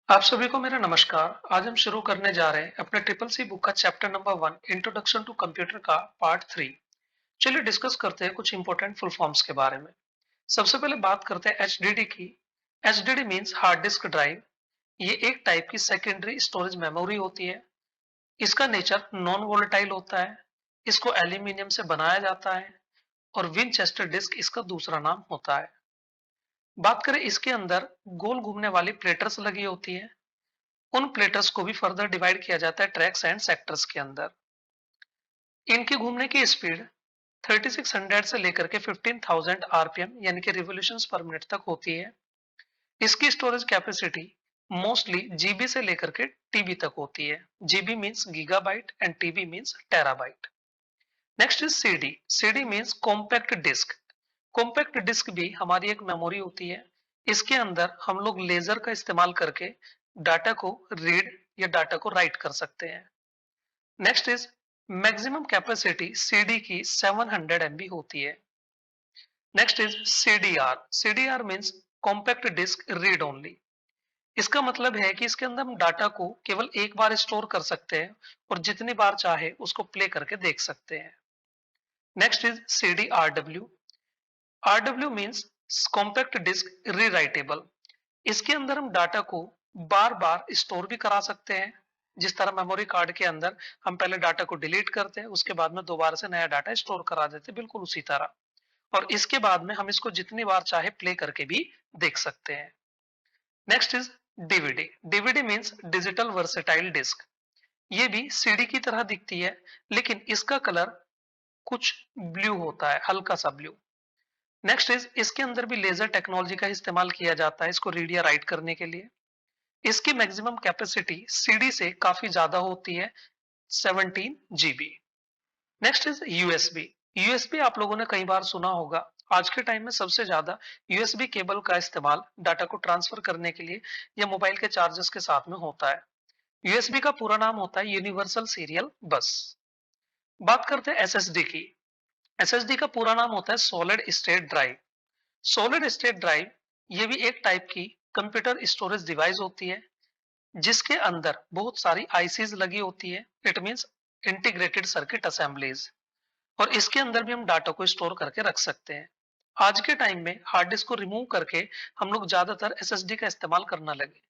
आप सभी को मेरा नमस्कार। आज हम शुरू करने जा रहे हैं अपने ट्रिपल सी बुक का chapter number 1 introduction to computer का पार्ट 3। चलिए डिस्कस करते हैं कुछ इंपॉर्टेंट फुल फॉर्म्स के बारे में। सबसे पहले बात करते हैं एचडीडी की। HDD means hard disk drive. ये एक टाइप की सेकेंडरी स्टोरेज मेमोरी होती है। इसका नेचर नॉन वोलेटाइल होता है। इसको एल्यूमिनियम से बनाया जाता है और विनचेस्टर डिस्क इसका दूसरा नाम होता है। बात करें इसके अंदर गोल घूमने वाली प्लेटर्स लगी होती है। उन प्लेटर्स को भी फर्दर डिवाइड किया जाता है ट्रैक्स एंड सेक्टर्स के अंदर। इनके घूमने की स्पीड 3600 से लेकर के 15,000 आरपीएम यानी कि रिवॉल्यूशंस पर मिनट तक होती है। इसकी स्टोरेज कैपेसिटी मोस्टली जीबी से लेकर के टीबी तक होती है। GB means gigabyte and TB means terabyte. Next is CD. CD means compact disc. Compact disc भी हमारी एक मेमोरी होती है। इसके अंदर हम लोग लेजर का इस्तेमाल करके डाटा को रीड या डाटा को राइट कर सकते हैं। Next is maximum capacity CD की 700 एमबी होती है। Next is CDR. CDR means compact disc read only. इसका मतलब है कि इसके अंदर हम डाटा को केवल एक बार स्टोर कर सकते हैं और जितनी बार चाहे उसको प्ले करके देख सकते हैं। Next is CD RW. RW means compact disc rewritable. इसके अंदर हम डाटा को बार बार स्टोर भी करा सकते हैं। जिस तरह मेमोरी कार्ड के अंदर हम पहले डाटा को डिलीट करते हैं, उसके बाद में दोबारा से नया डाटा स्टोर करा देते हैं, बिल्कुल उसी तरह। और इसके बाद में हम इसको जितनी बार चाहे प्ले करके भी देख सकते हैं। Next is DVD. DVD means digital versatile disc. ये भी सीडी की तरह दिखती है, लेकिन इसका कलर कुछ ब्लू होता है, हल्का सा ब्लू। नेक्स्ट इज इसके अंदर भी लेजर टेक्नोलॉजी का इस्तेमाल किया जाता है इसको रीड या राइट करने के लिए। इसकी मैक्सिमम कैपेसिटी सीडी से काफी ज्यादा होती है, 17 GB. Next is USB. USB आप लोगों ने कई बार सुना होगा। आज के टाइम में सबसे ज्यादा यूएसबी केबल का इस्तेमाल डाटा को ट्रांसफर करने के लिए या मोबाइल के चार्जर्स के साथ में होता है। यूएसबी का पूरा नाम होता है यूनिवर्सल सीरियल बस। बात करते हैं एसएसडी की। एसएसडी का पूरा नाम होता है solid state drive. Solid state drive ये भी एक टाइप की कंप्यूटर स्टोरेज डिवाइस होती है, जिसके अंदर बहुत सारी आईसीज लगी होती है। It means integrated circuit assemblies. और इसके अंदर भी हम डाटा को स्टोर करके रख सकते हैं। आज के टाइम में हार्ड डिस्क को रिमूव करके हम लोग ज्यादातर एसएसडी का इस्तेमाल करना लगे,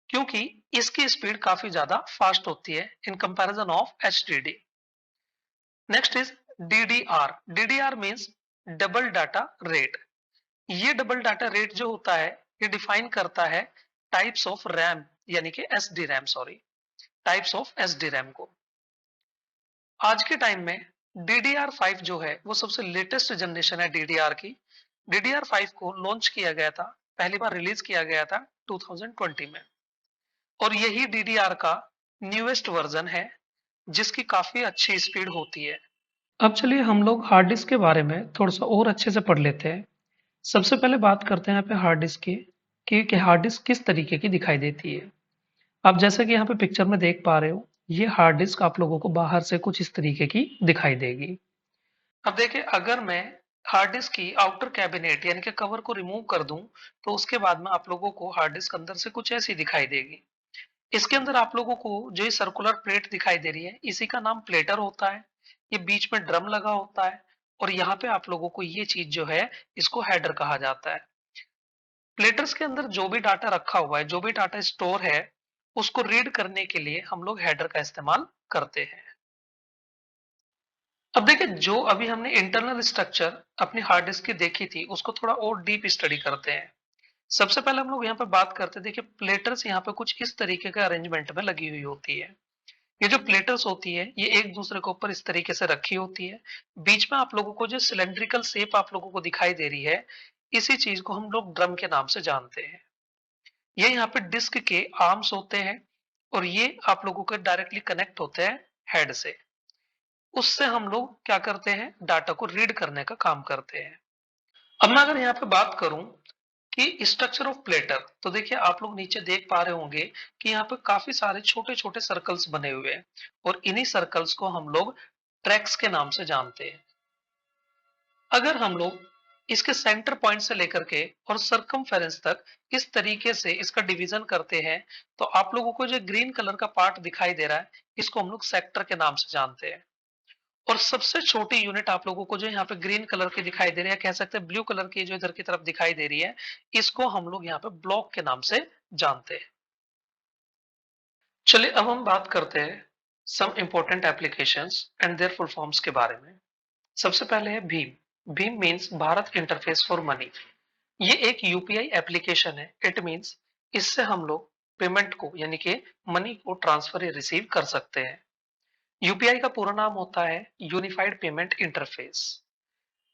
क्योंकि इसकी स्पीड काफी ज्यादा फास्ट होती है in comparison of HDD. Next is DDR. DDR means double data rate. ये डबल डाटा रेट जो होता है, ये डिफाइन करता है टाइप्स ऑफ रैम, यानी कि SD RAM, sorry, types of SD RAM को। आज के टाइम में DDR5 जो है वो सबसे लेटेस्ट जनरेशन है DDR की। DDR5 को लॉन्च किया गया था, पहली बार रिलीज किया गया था 2020 में। और यही DDR का न्यूएस्ट वर्जन है, जिसकी काफी अच्छी स्पीड होती है। अब चलिए हम लोग हार्ड डिस्क के बारे में थोड़ा सा और अच्छे से पढ़ लेते हैं। सबसे पहले बात करते हैं यहाँ पे हार्ड डिस्क की, कि हार्ड डिस्क किस तरीके की दिखाई देती है। आप जैसा कि यहाँ पे पिक्चर में देख पा रहे हो, ये हार्ड डिस्क आप लोगों को बाहर से कुछ इस तरीके की दिखाई देगी। अब देखिए, अगर मैं हार्ड डिस्क की आउटर कैबिनेट यानी कि कवर को रिमूव कर दूं, तो उसके बाद में आप लोगों को हार्ड डिस्क अंदर से कुछ ऐसी दिखाई देगी। इसके अंदर आप लोगों को जो ये सर्कुलर प्लेट दिखाई दे रही है, इसी का नाम प्लेटर होता है। ये बीच में ड्रम लगा होता है और यहाँ पे आप लोगों को ये चीज जो है, इसको हेडर कहा जाता है। प्लेटर्स के अंदर जो भी डाटा रखा हुआ है, जो भी डाटा स्टोर है, उसको रीड करने के लिए हम लोग हेडर का इस्तेमाल करते हैं। अब देखिए, जो अभी हमने इंटरनल स्ट्रक्चर अपनी हार्ड डिस्क की देखी थी, उसको थोड़ा और डीप स्टडी करते हैं। सबसे पहले हम लोग यहाँ पे बात करते हैं। देखिए, प्लेटर्स यहाँ पे कुछ इस तरीके का अरेंजमेंट में लगी हुई होती है। ये जो प्लेटर्स होती है, ये एक दूसरे के ऊपर इस तरीके से रखी होती है। बीच में आप लोगों को जो सिलेंड्रिकल शेप आप लोगों को दिखाई दे रही है, इसी चीज को हम लोग ड्रम के नाम से जानते हैं। ये यहाँ पे डिस्क के आर्म्स होते हैं और ये आप लोगों के डायरेक्टली कनेक्ट होते हैं हेड से। उससे हम लोग क्या करते हैं, डाटा को रीड करने का काम करते हैं। अब मैं अगर यहाँ पे बात करूं कि स्ट्रक्चर ऑफ प्लेटर, तो देखिए आप लोग नीचे देख पा रहे होंगे कि यहाँ पे काफी सारे छोटे छोटे सर्कल्स बने हुए हैं और इन्हीं सर्कल्स को हम लोग ट्रैक्स के नाम से जानते हैं। अगर हम लोग इसके सेंटर पॉइंट से लेकर के और सरकमफेरेंस तक इस तरीके से इसका डिवीजन करते हैं, तो आप लोगों को जो ग्रीन कलर का पार्ट दिखाई दे रहा है, इसको हम लोग सेक्टर के नाम से जानते हैं। और सबसे छोटी यूनिट आप लोगों को जो यहाँ पे ग्रीन कलर की दिखाई दे रही है, कह सकते हैं ब्लू कलर की जो इधर की तरफ दिखाई दे रही है, इसको हम लोग यहाँ पे ब्लॉक के नाम से जानते हैं। चलिए अब हम बात करते हैं some important applications and their full forms के बारे में। सबसे पहले है भीम। भीम means Bharat interface for money. ये एक यूपीआई एप्लीकेशन है। इट मीन्स इससे हम लोग पेमेंट को यानी कि मनी को ट्रांसफर या रिसीव कर सकते हैं। यूपीआई का पूरा नाम होता है unified payment interface.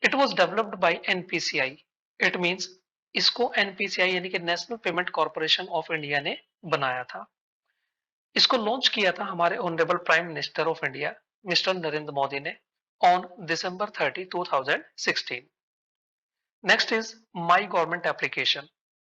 It was developed by NPCI. It means इसको एनपीसीआई यानी कि national payment corporation of India ने बनाया था। इसको लॉन्च किया था हमारे honourable prime minister of India mister Narendra Modi ने on December 30, 2016। Next is my government application.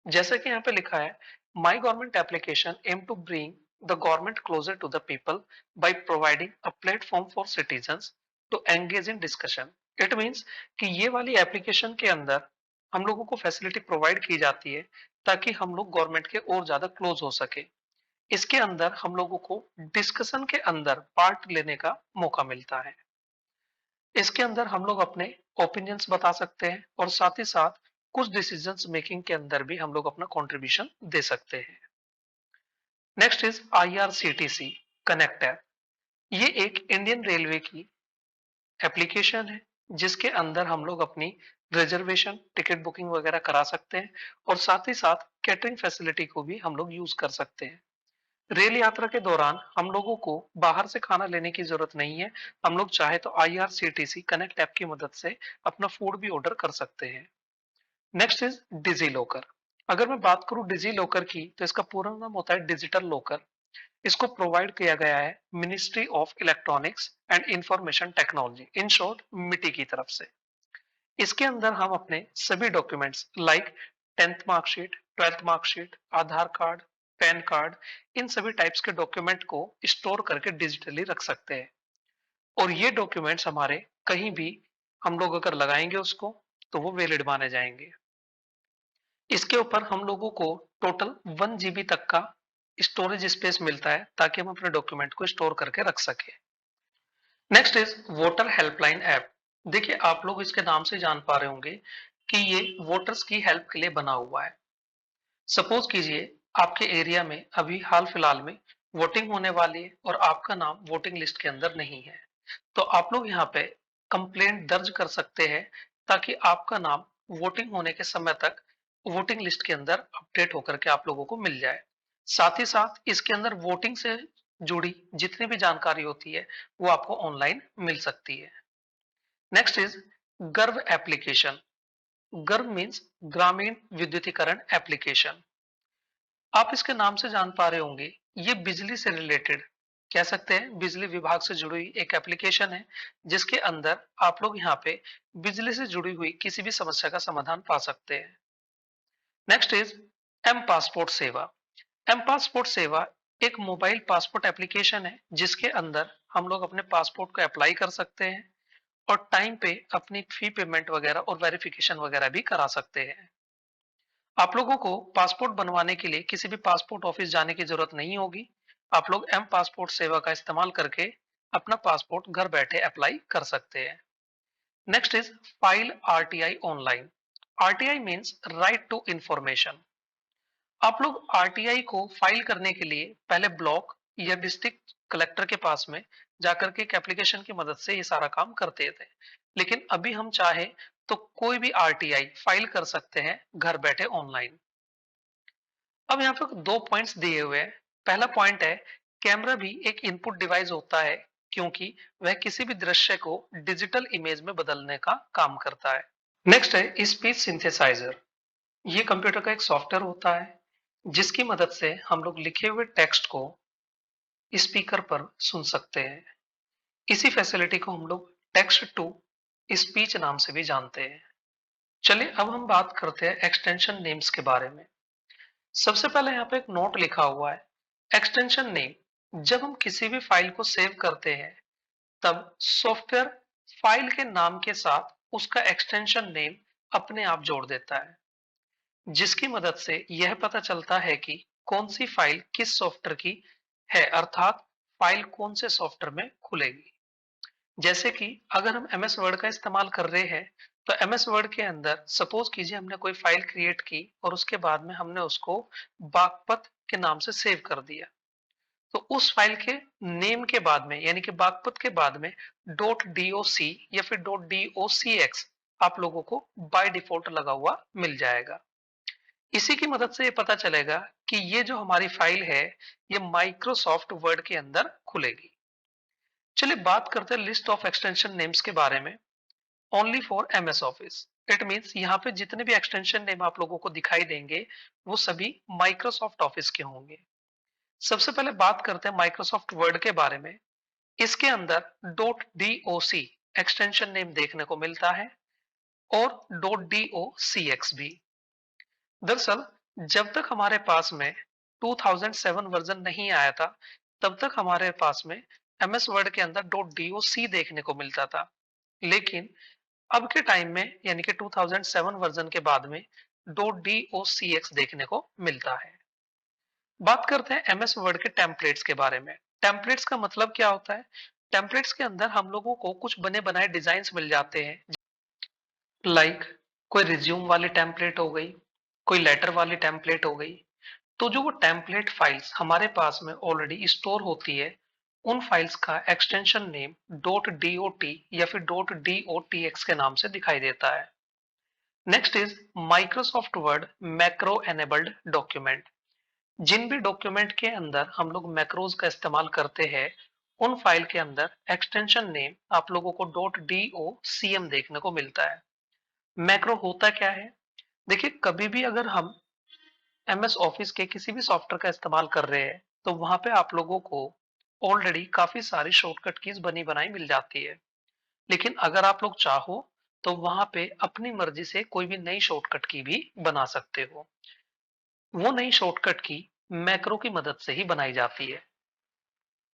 जैसे कि यहाँ पे लिखा है, my government application aim to bring the government closer to the people by providing a platform for citizens to engage in discussion. It means कि ये वाली application के अंदर हम लोगों को फैसिलिटी प्रोवाइड की जाती है ताकि हम लोग गवर्नमेंट के और ज्यादा क्लोज हो सके। इसके अंदर हम लोगों को डिस्कशन के अंदर पार्ट लेने का मौका मिलता है। इसके अंदर हम लोग अपने ओपिनियंस बता सकते हैं और साथ ही साथ कुछ डिसीजंस मेकिंग के अंदर भी हम लोग अपना कंट्रीब्यूशन दे सकते हैं। Next is IRCTC connect app. ये एक इंडियन रेलवे की एप्लीकेशन है जिसके अंदर हम लोग अपनी रिजर्वेशन टिकट बुकिंग वगैरह करा सकते हैं और साथ ही साथ कैटरिंग फैसिलिटी को भी हम लोग यूज कर सकते हैं। रेल यात्रा के दौरान हम लोगों को बाहर से खाना लेने की जरूरत नहीं है। हम लोग चाहे तो आईआरसीटीसी कनेक्ट ऐप की मदद से अपना फूड भी ऑर्डर कर सकते हैं। Next is DigiLocker. अगर मैं बात करूं डिजी लॉकर की, तो इसका पूरा नाम होता है डिजिटल लॉकर। इसको प्रोवाइड किया गया है ministry of electronics and information technology, in short MeitY की तरफ से। इसके अंदर हम अपने सभी documents like 10th marksheet, 12th marksheet, Aadhaar card, PAN card, इन सभी टाइप्स के डॉक्यूमेंट को स्टोर करके डिजिटली रख सकते हैं। और ये डॉक्यूमेंट्स हमारे कहीं भी हम लोग अगर लगाएंगे उसको, तो वो वैलिड माने जाएंगे। इसके ऊपर हम लोगों को टोटल 1 GB तक का स्टोरेज स्पेस मिलता है ताकि हम अपने डॉक्यूमेंट को स्टोर करके रख सके। Next is voter helpline app. देखिए आप लोग इसके नाम से जान पा रहे होंगे कि ये वोटर्स की हेल्प के लिए बना हुआ है। सपोज कीजिए आपके एरिया में अभी हाल फिलहाल में वोटिंग होने वाली है और आपका नाम वोटिंग लिस्ट के अंदर नहीं है, तो आप लोग यहाँ पे कंप्लेंट दर्ज कर सकते हैं ताकि आपका नाम वोटिंग होने के समय तक वोटिंग लिस्ट के अंदर अपडेट होकर के आप लोगों को मिल जाए। साथ ही साथ इसके अंदर वोटिंग से जुड़ी जितनी भी जानकारी होती है वो आपको ऑनलाइन मिल सकती है। नेक्स्ट इज गर्व एप्लीकेशन। गर्व मीन्स ग्रामीण विद्युतीकरण एप्लीकेशन। आप इसके नाम से जान पा रहे होंगे, ये बिजली से रिलेटेड, कह सकते हैं बिजली विभाग से जुड़ी हुई एक एप्लीकेशन है जिसके अंदर आप लोग यहाँ पे बिजली से जुड़ी हुई किसी भी समस्या का समाधान पा सकते हैं। नेक्स्ट इज एम पासपोर्ट सेवा। एम पासपोर्ट सेवा एक मोबाइल पासपोर्ट एप्लीकेशन है जिसके अंदर हम लोग अपने पासपोर्ट को अप्लाई कर सकते हैं और टाइम पे अपनी फी पेमेंट वगैरह और वेरिफिकेशन वगैरह भी करा सकते हैं। आप लोगों को पासपोर्ट बनवाने के लिए किसी भी पासपोर्ट ऑफिस जाने की जरूरत नहीं होगी। आप लोग एम पासपोर्ट सेवा का इस्तेमाल करके अपना पासपोर्ट घर बैठे अप्लाई कर सकते हैं। Next is file RTI online. RTI means right to information. आप लोग आरटीआई को फाइल करने के लिए पहले ब्लॉक या डिस्ट्रिक्ट कलेक्टर के पास में जाकर के एक एप्लीकेशन की मदद से ये सारा काम करते थे, लेकिन अभी हम चाहे तो कोई भी आरटीआई फाइल कर सकते हैं घर बैठे ऑनलाइन। अब यहाँ पे दो पॉइंट्स दिए हुए हैं। पहला पॉइंट है, कैमरा भी एक इनपुट डिवाइस होता है क्योंकि वह किसी भी दृश्य को डिजिटल इमेज में बदलने का काम करता है। नेक्स्ट है स्पीच सिंथेसाइजर। ये कंप्यूटर का एक सॉफ्टवेयर होता है जिसकी मदद से हम लोग लिखे हुए टेक्स्ट को स्पीकर पर सुन सकते हैं। इसी फैसिलिटी को हम लोग टेक्स्ट टू स्पीच नाम से भी जानते हैं। चलिए अब हम बात करते हैं एक्सटेंशन नेम्स के बारे में। सबसे पहले यहाँ पे एक नोट लिखा हुआ है, एक्सटेंशन नेम। जब हम किसी भी फाइल को सेव करते हैं तब सॉफ्टवेयर फाइल के नाम के साथ उसका एक्सटेंशन नेम अपने आप जोड़ देता है, जिसकी मदद से यह पता चलता है कि कौन सी फाइल किस सॉफ्टवेयर की है, अर्थात फाइल कौन से सॉफ्टवेयर में खुलेगी। जैसे कि अगर हम एमएस वर्ड का इस्तेमाल कर रहे हैं, तो एमएस वर्ड के अंदर सपोज कीजिए हमने कोई फाइल क्रिएट की और उसके बाद में हमने उसको बागपत के नाम से सेव कर दिया। तो उस फाइल के नेम के बाद में यानी कि बागपत के बाद में .doc या फिर .docx आप लोगों को बाय डिफॉल्ट लगा हुआ मिल जाएगा। इसी की मदद से ये पता चलेगा कि ये जो हमारी फाइल है, ये माइक्रोसॉफ्ट वर्ड के अंदर खुलेगी। चलिए बात करते हैं लिस्ट ऑफ एक्सटेंशन नेम्स के बारे में। Only for MS office. It means यहाँ पे जितने भी एक्सटेंशन नेम आप लोगों को दिखाई देंगे, वो सभी माइक्रोसॉफ्ट ऑफिस के होंगे। सबसे पहले बात करते हैं माइक्रोसॉफ्ट वर्ड के बारे में। इसके अंदर .doc एक्सटेंशन नेम देखने को मिलता है और .docx भी। दरअसल जब तक हमारे पास में 2007 वर्जन नहीं आया था, तब तक हमारे पास में एमएस वर्ड के अंदर .doc देखने को मिलता था। लेकिन अब के टाइम में यानी कि 2007 वर्जन के बाद में .docx देखने को मिलता है। बात करते हैं एमएस वर्ड के टेम्पलेट्स के बारे में। टेम्पलेट्स का मतलब क्या होता है? टेम्पलेट्स के अंदर हम लोगों को कुछ बने बनाए डिजाइन्स मिल जाते हैं, लाइक कोई रिज्यूम वाली टेम्पलेट हो गई, कोई लेटर वाली टेम्पलेट हो गई। तो जो वो टेम्पलेट फाइल्स हमारे पास में ऑलरेडी स्टोर होती है, उन फाइल्स का एक्सटेंशन नेम .dot या फिर .docx के नाम से दिखाई देता है। Next is Microsoft Word macro enabled document. जिन भी डॉक्यूमेंट के अंदर हम लोग मैक्रोज का इस्तेमाल करते हैं, उन फाइल के अंदर एक्सटेंशन नेम आप लोगों को .docm देखने को मिलता है। मैक्रो होता क्या है? देखिए कभी भी अगर हम एमएस ऑफिस के किसी भी सॉफ्टवेयर का इस्तेमाल कर रहे हैं, तो वहां पे आप लोगों को ऑलरेडी काफी सारी शॉर्टकट कीज बनी बनाई मिल जाती है। लेकिन अगर आप लोग चाहो तो वहां पे अपनी मर्जी से कोई भी नई शॉर्टकट की भी बना सकते हो। वो नई शॉर्टकट की मैक्रो की मदद से ही बनाई जाती है।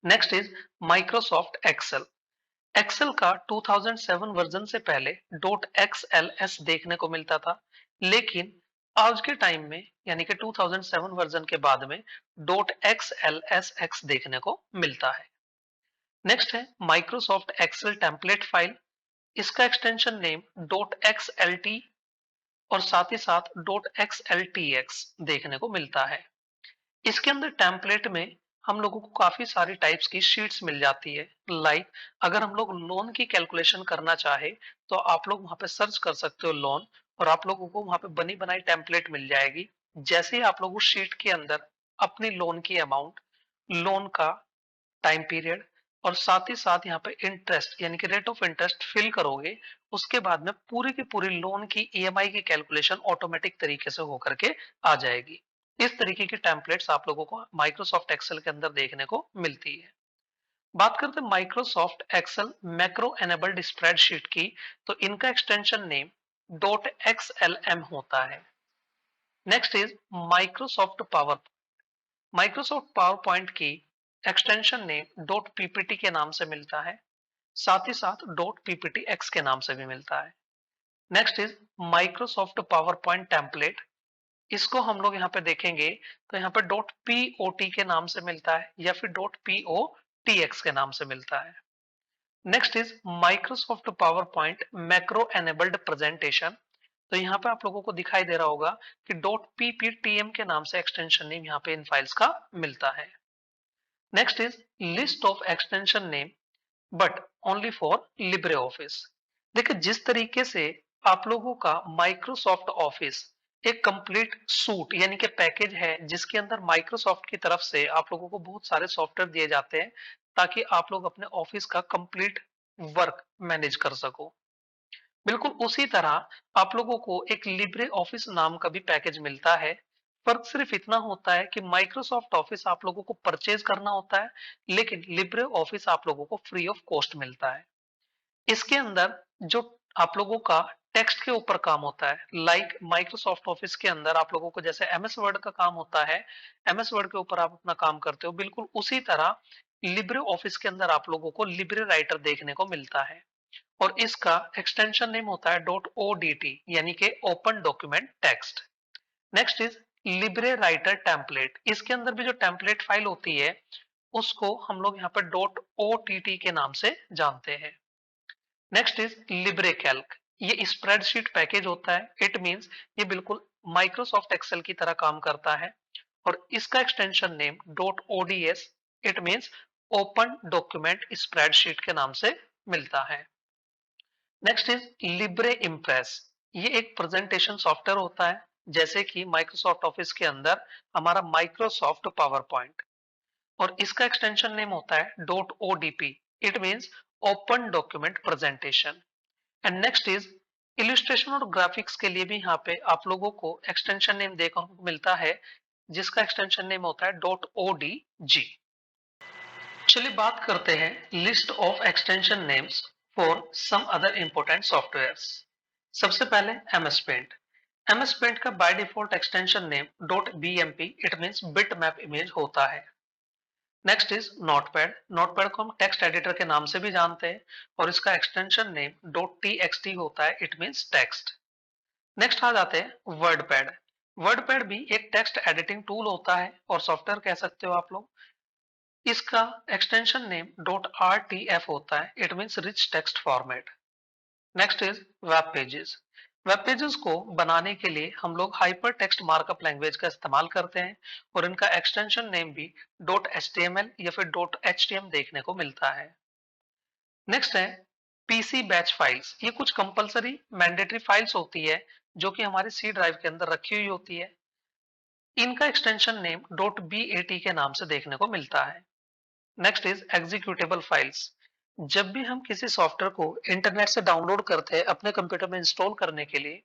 Next is Microsoft Excel. Excel का 2007 वर्जन से पहले .xls देखने को मिलता था, लेकिन आज के टाइम में यानी कि 2007 वर्जन के बाद में .xlsx देखने को मिलता है। नेक्स्ट है माइक्रोसॉफ्ट एक्सेल टेम्पलेट फाइल। इसका एक्सटेंशन नेम .xlt और साथ ही साथ .xltx देखने को मिलता है। इसके अंदर टेम्पलेट में हम लोगों को काफी सारी टाइप्स की शीट्स मिल जाती है, लाइक अगर हम लोग लोन की कैलकुलेशन करना चाहे, तो आप लोग वहां पे सर्च कर सकते हो लोन, और आप लोगों को वहां पे बनी बनाई टेम्पलेट मिल जाएगी। जैसे ही आप लोग उस शीट के अंदर अपनी लोन की अमाउंट, लोन का टाइम पीरियड और साथ ही साथ यहाँ पे इंटरेस्ट यानी कि रेट ऑफ इंटरेस्ट फिल करोगे, उसके बाद में पूरी की पूरी लोन की ईएमआई की कैलकुलेशन ऑटोमेटिक तरीके से होकर के आ जाएगी। इस तरीके की टेम्पलेट्स आप लोगों को माइक्रोसॉफ्ट एक्सेल के अंदर देखने को मिलती है। बात करते हैं Microsoft Excel macro enabled spreadsheet की, तो इनका एक्सटेंशन नेम .xlm होता है। Next is Microsoft power. Microsoft PowerPoint की एक्सटेंशन नेम .ppt के नाम से मिलता है, साथ ही साथ .pptx के नाम से भी मिलता है। Next is Microsoft power point template. इसको हम लोग यहाँ पे देखेंगे तो यहाँ पे .pot के नाम से मिलता है या फिर .potx के नाम से मिलता है। Next is Microsoft power point macro enabled presentation. तो यहाँ पे आप लोगों को दिखाई दे रहा होगा कि .pptm के नाम से एक्सटेंशन नेम यहाँ पे इन फाइल्स का मिलता है। Next is list of extension name but only for Libre office. देखिए जिस तरीके से आप लोगों का माइक्रोसॉफ्ट ऑफिस एक कंप्लीट सूट यानी कि पैकेज है, जिसके अंदर माइक्रोसॉफ्ट की तरफ से आप लोगों को बहुत सारे सॉफ्टवेयर दिए जाते हैं, ताकि आप लोग अपने ऑफिस का कंप्लीट वर्क मैनेज कर सको। बिल्कुल उसी तरह आप लोगों को एक लिब्रे ऑफिस नाम का भी पैकेज मिलता है। फर्क सिर्फ इतना होता है कि माइक्रोसॉफ्ट ऑफिस आप लोगों को परचेज करना होता है, लेकिन लिब्रे ऑफिस आप लोगों को फ्री ऑफ कॉस्ट मिलता है। इसके अंदर जो आप लोगों का टेक्स्ट के ऊपर काम होता है, लाइक माइक्रोसॉफ्ट ऑफिस के अंदर आप लोगों को जैसे एमएस वर्ड का काम होता है, एमएस वर्ड के ऊपर आप अपना काम करते हो, बिल्कुल उसी तरह लिब्रे ऑफिस के अंदर आप लोगों को लिब्रे राइटर देखने को मिलता है। और इसका एक्सटेंशन नेम होता है .odt यानी कि open document text. Next is Libre writer template. इसके अंदर भी जो टेम्पलेट फाइल होती है उसको हम लोग यहाँ पर .ott के नाम से जानते हैं। Next is Libre Calc. ये स्प्रेडशीट पैकेज होता है। इट मींस ये बिल्कुल माइक्रोसॉफ्ट एक्सेल की तरह काम करता है और इसका extension name .ods it means open document spreadsheet के नाम से मिलता है। Next is Libre impress. ये एक प्रेजेंटेशन सॉफ्टवेयर होता है जैसे कि माइक्रोसॉफ्ट ऑफिस के अंदर हमारा माइक्रोसॉफ्ट पावर पॉइंट, और इसका एक्सटेंशन नेम होता है .odp it means open document presentation. And next is illustration और ग्राफिक्स के लिए भी यहाँ पे आप लोगों को एक्सटेंशन नेम देखने को मिलता है जिसका एक्सटेंशन नेम होता है .odg। चलिए बात करते हैं list of extension names for some other important softwares. सबसे पहले एमएस पेंट। एमएस पेंट का by default extension name .bmp it means bitmap image होता है। Next is notepad. नोटपैड को हम टेक्स्ट एडिटर के नाम से भी जानते हैं और इसका एक्सटेंशन नेम .txt होता है इट मींस टेक्स्ट। नेक्स्ट आ जाते हैं वर्डपैड। वर्डपैड भी एक टेक्स्ट एडिटिंग टूल होता है और सॉफ्टवेयर कह सकते हो आप लोग। इसका एक्सटेंशन नेम .rtf होता है it means rich text format. Next is web pages. Web pages को बनाने के लिए हम लोग हाइपर टेक्स्ट मार्कअप लैंग्वेज का इस्तेमाल करते हैं और इनका एक्सटेंशन नेम भी .html या फिर .htm देखने को मिलता है। नेक्स्ट है पीसी बैच फाइल्स। ये कुछ कंपलसरी मैंडेटरी फाइल्स होती है जो कि हमारे सी ड्राइव के अंदर रखी हुई होती है। इनका एक्सटेंशन नेम .bat के नाम से देखने को मिलता है। Next is executable files. जब भी हम किसी सॉफ्टवेयर को इंटरनेट से डाउनलोड करते हैं अपने कंप्यूटर में इंस्टॉल करने के लिए,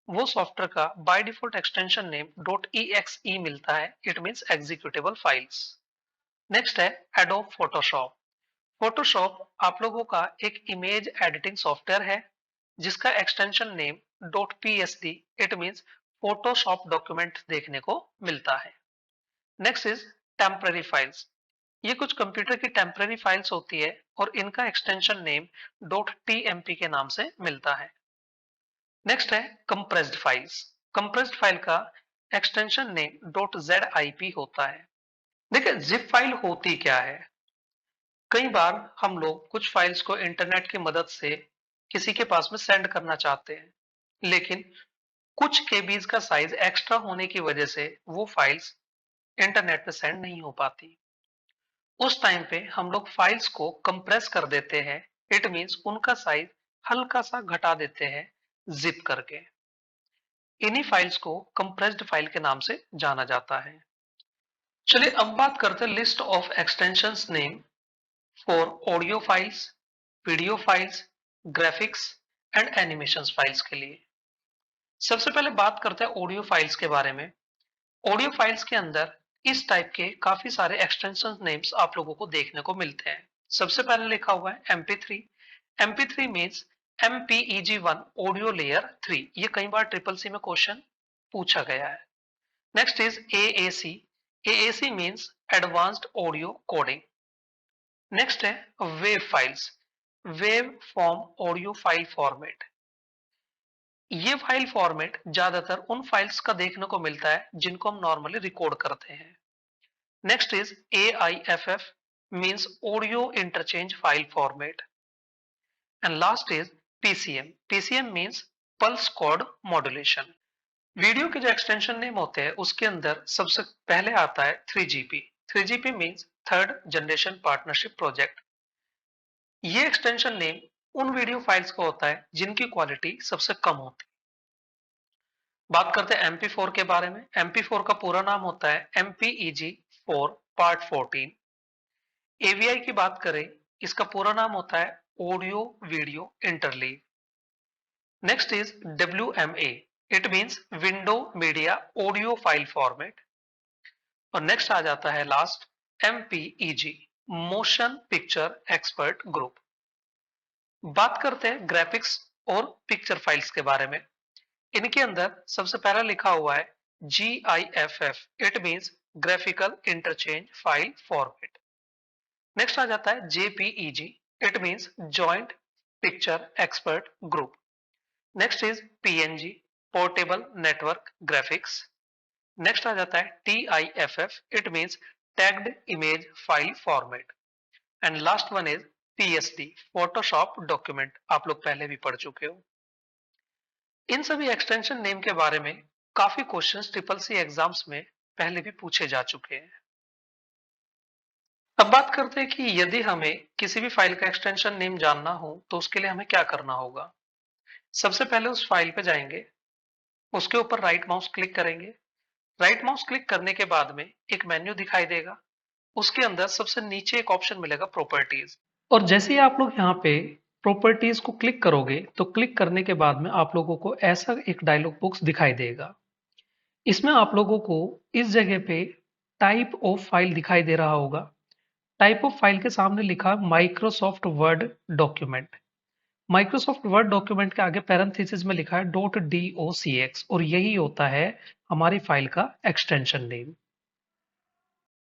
वो सॉफ्टवेयर का by default extension name .exe मिलता है it means executable files. Next है एडोब फोटोशॉप। फोटोशॉप आप लोगों का एक इमेज एडिटिंग सॉफ्टवेयर है जिसका extension name .psd it means Photoshop document देखने को मिलता है। Next is temporary files. ये कुछ कंप्यूटर की टेम्पररी फाइल्स होती है और इनका एक्सटेंशन नेम .tmp के नाम से मिलता है। नेक्स्ट है कंप्रेस्ड फाइल्स। कंप्रेस्ड फाइल का एक्सटेंशन नेम .zip होता है। देखिए जिप फाइल होती क्या है। कई बार हम लोग कुछ फाइल्स को इंटरनेट की मदद से किसी के पास में सेंड करना चाहते हैं लेकिन कुछ केबीज का साइज एक्स्ट्रा होने की वजह से वो फाइल्स इंटरनेट पे सेंड नहीं हो पाती। उस टाइम पे हम लोग फाइल्स को कंप्रेस कर देते हैं इट मींस उनका साइज हल्का सा घटा देते हैं जिप करके। इन्हीं फाइल्स को कंप्रेस्ड फाइल के नाम से जाना जाता है। चलिए अब बात करते हैं list of extensions name for audio files, video files, graphics and animation files के लिए। सबसे पहले बात करते हैं ऑडियो फाइल्स के बारे में। ऑडियो फाइल्स के अंदर इस टाइप के काफी सारे एक्सटेंशन नेम्स आप लोगों को देखने को मिलते हैं। सबसे पहले लिखा हुआ है MP3। MP3 means MPEG-1 audio layer 3। ये कई बार ट्रिपल सी में क्वेश्चन पूछा गया है। Next is AAC। AAC means advanced audio coding. Next है wave files. Wave form audio file format. ये फाइल फॉर्मेट ज्यादातर उन फाइल्स का देखने को मिलता है जिनको हम नॉर्मली रिकॉर्ड करते हैं। Next is AIFF means audio interchange file format. And last is PCM। PCM means pulse code modulation. Video के जो एक्सटेंशन नेम होते हैं उसके अंदर सबसे पहले आता है 3GP। 3GP means third generation partnership project. ये एक्सटेंशन नेम उन वीडियो फाइल्स का होता है जिनकी क्वालिटी सबसे कम होती है। बात करते हैं MP4 के बारे में। MP4 का पूरा नाम होता है MPEG-4 पार्ट 14। AVI की बात करें इसका पूरा नाम होता है audio video interleave. Next is WMA। It means window media audio file format. और नेक्स्ट आ जाता है last MPEG motion picture expert group. बात करते हैं ग्राफिक्स और पिक्चर फाइल्स के बारे में। इनके अंदर सबसे पहला लिखा हुआ है GIFF। It means graphical interchange file format. Next आ जाता है JPEG। It means joint picture expert group. Next is PNG, portable network graphics. Next आ जाता है TIFF, it means tagged image file format. And last one is PSD, Photoshop document, आप लोग पहले भी पढ़ चुके हो। इन सभी एक्सटेंशन नेम के बारे में काफी क्वेश्चंस ट्रिपल सी एग्जाम्स में पहले भी पूछे जा चुके हैं। अब बात करते हैं कि यदि हमें किसी भी फाइल का एक्सटेंशन नेम जानना हो तो उसके लिए हमें क्या करना होगा। सबसे पहले उस फाइल पे जाएंगे, उसके ऊपर राइट माउस क्लिक करेंगे। राइट माउस क्लिक करने के बाद में एक मेन्यू दिखाई देगा, उसके अंदर सबसे नीचे एक ऑप्शन मिलेगा प्रॉपर्टीज। और जैसे ही आप लोग यहाँ पे प्रॉपर्टीज को क्लिक करोगे तो क्लिक करने के बाद में आप लोगों को ऐसा एक डायलॉग बॉक्स दिखाई देगा। इसमें आप लोगों को इस जगह पे टाइप ऑफ फाइल दिखाई दे रहा होगा। टाइप ऑफ फाइल के सामने लिखा Microsoft word document. Microsoft word document के आगे पैरेंथेसिस में लिखा है .docx और यही होता है हमारी फाइल का एक्सटेंशन नेम।